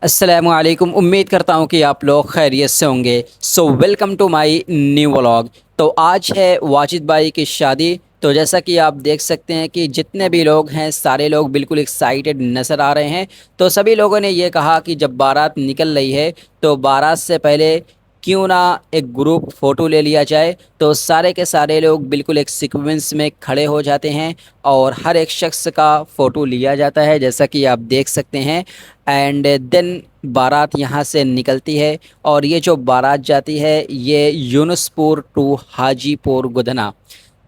अस्सलामु अलैकुम। उम्मीद करता हूँ कि आप लोग खैरियत से होंगे। So welcome to my new vlog. तो आज है वाजिद भाई की शादी। तो जैसा कि आप देख सकते हैं कि जितने भी लोग हैं सारे लोग बिल्कुल एक्साइटेड नज़र आ रहे हैं। तो सभी लोगों ने ये कहा कि जब बारात निकल रही है तो बारात से पहले क्यों ना एक ग्रुप फ़ोटो ले लिया जाए। तो सारे के सारे लोग बिल्कुल एक सीक्वेंस में खड़े हो जाते हैं और हर एक शख्स का फ़ोटो लिया जाता है, जैसा कि आप देख सकते हैं। एंड देन बारात यहाँ से निकलती है और ये जो बारात जाती है ये यूनुसपुर टू हाजीपुर गुदना।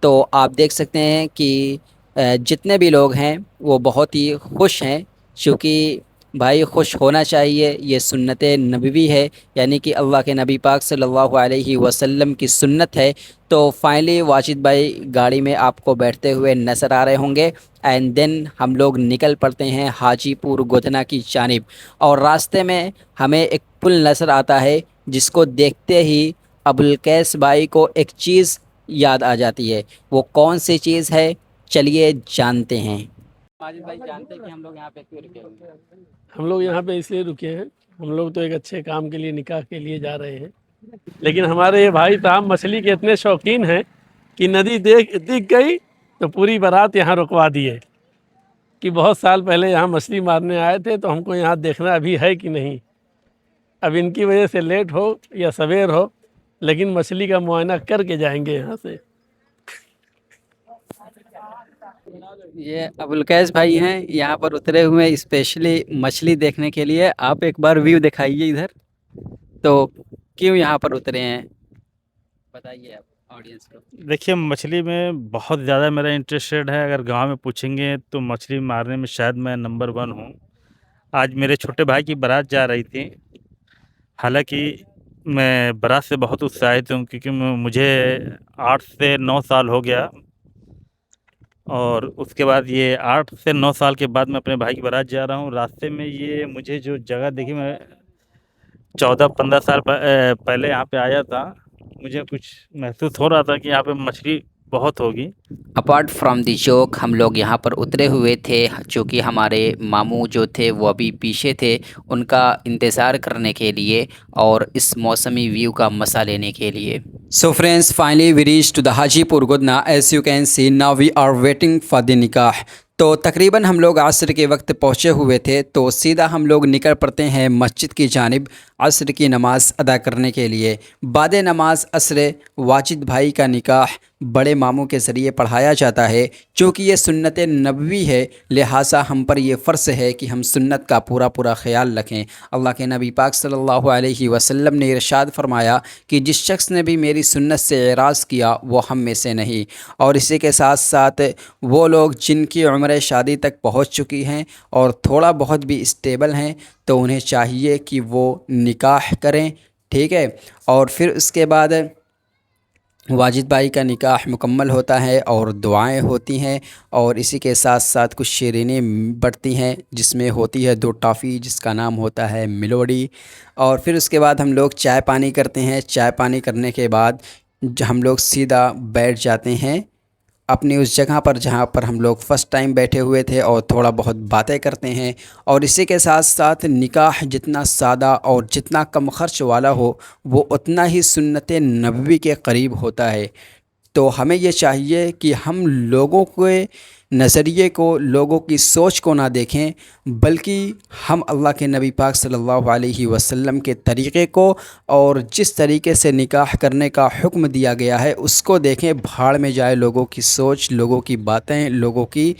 तो आप देख सकते हैं कि जितने भी लोग हैं वो बहुत ही खुश हैं, क्योंकि भाई खुश होना चाहिए, ये सुन्नत नबवी है, यानी कि अल्लाह के नबी पाक सल्लल्लाहु अलैहि वसल्लम की सुन्नत है। तो फाइनली वाजिद भाई गाड़ी में आपको बैठते हुए नज़र आ रहे होंगे। एंड देन हम लोग निकल पड़ते हैं हाजीपुर गोधना की जानिब। और रास्ते में हमें एक पुल नज़र आता है, जिसको देखते ही अबुल कैस भाई को एक चीज़ याद आ जाती है। वो कौन सी चीज़ है, चलिए जानते हैं। माजिद भाई, जानते हैं कि हम लोग यहाँ पे क्यों रुके हुए हैं? हम लोग यहाँ पे इसलिए रुके हैं, हम लोग तो एक अच्छे काम के लिए, निकाह के लिए जा रहे हैं। लेकिन हमारे ये भाई साहब मछली के इतने शौकीन हैं कि नदी दिख गई तो पूरी बारात यहाँ रुकवा दिए कि बहुत साल पहले यहाँ मछली मारने आए थे, तो हमको यहाँ देखना अभी है कि नहीं। अब इनकी वजह से लेट हो या सवेर हो, लेकिन मछली का मुआयना करके जाएंगे यहाँ से। ये अबुल कैस भाई हैं, यहाँ पर उतरे हुए स्पेशली मछली देखने के लिए। आप एक बार व्यू दिखाइए इधर। तो क्यों यहाँ पर उतरे हैं, बताइए आप ऑडियंस को। देखिए, मछली में बहुत ज़्यादा मेरा इंटरेस्टेड है। अगर गांव में पूछेंगे तो मछली मारने में शायद मैं नंबर 1 हूँ। आज मेरे छोटे भाई की बारात जा रही थी। हालांकि मैं बारात से बहुत उत्साहित हूँ, क्योंकि मुझे 8 से 9 साल हो गया, और उसके बाद ये 8 से 9 साल के बाद मैं अपने भाई की बारात जा रहा हूँ। रास्ते में ये मुझे जो जगह दिखी, मैं 14-15 साल पहले यहाँ पे आया था। मुझे कुछ महसूस हो रहा था कि यहाँ पे मछली बहुत होगी। अपार्ट फ्रॉम दी जोक, हम लोग यहाँ पर उतरे हुए थे चूँकि हमारे मामू जो थे वो अभी पीछे थे, उनका इंतज़ार करने के लिए और इस मौसमी व्यू का मज़ा लेने के लिए। So friends, finally we reach to the Hajipur Gudna. As you can see now we are waiting for the nikah. तो तकरीबन हम लोग असर के वक्त पहुँचे हुए थे, तो सीधा हम लोग निकल पड़ते हैं मस्जिद की जानिब असर की नमाज़ अदा करने के लिए। बाद नमाज असर वाजिद भाई का निकाह बड़े मामू के ज़रिए पढ़ाया जाता है। चूँकि ये सुन्नत नबवी है, लिहाजा हम पर यह फ़र्ज़ है कि हम सुन्नत का पूरा पूरा ख्याल रखें। अल्लाह के नबी पाक सल्लल्लाहु अलैहि वसल्लम ने इरशाद फरमाया कि जिस शख्स ने भी मेरी सुन्नत से एराज़ किया वो हम में से नहीं। और इसी के साथ साथ वो लोग जिनकी उम्र शादी तक पहुँच चुकी हैं और थोड़ा बहुत भी स्टेबल हैं, तो उन्हें चाहिए कि वो निकाह करें, ठीक है। और फिर उसके बाद वाजिद भाई का निकाह मुकम्मल होता है और दुआएं होती हैं, और इसी के साथ साथ कुछ शीरीनें बढ़ती हैं, जिसमें होती है 2 टॉफ़ी जिसका नाम होता है मिलोडी। और फिर उसके बाद हम लोग चाय पानी करते हैं। चाय पानी करने के बाद हम लोग सीधा बैठ जाते हैं अपनी उस जगह पर जहाँ पर हम लोग फ़र्स्ट टाइम बैठे हुए थे, और थोड़ा बहुत बातें करते हैं। और इसी के साथ साथ निकाह जितना सादा और जितना कम ख़र्च वाला हो, वो उतना ही सुन्नत नबवी के करीब होता है। तो हमें ये चाहिए कि हम लोगों के नज़रिए को, लोगों की सोच को ना देखें, बल्कि हम अल्लाह के नबी पाक सल्लल्लाहु अलैहि वसल्लम के तरीक़े को और जिस तरीके से निकाह करने का हुक्म दिया गया है उसको देखें। भाड़ में जाए लोगों की सोच, लोगों की बातें, लोगों की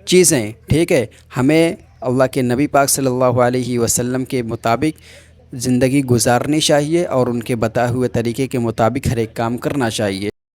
चीज़ें, ठीक है। हमें अल्लाह के नबी पाक सल्लल्लाहु अलैहि वसल्लम के मुताबिक ज़िंदगी गुजारनी चाहिए और उनके बताए हुए तरीके के मुताबिक हर एक काम करना चाहिए।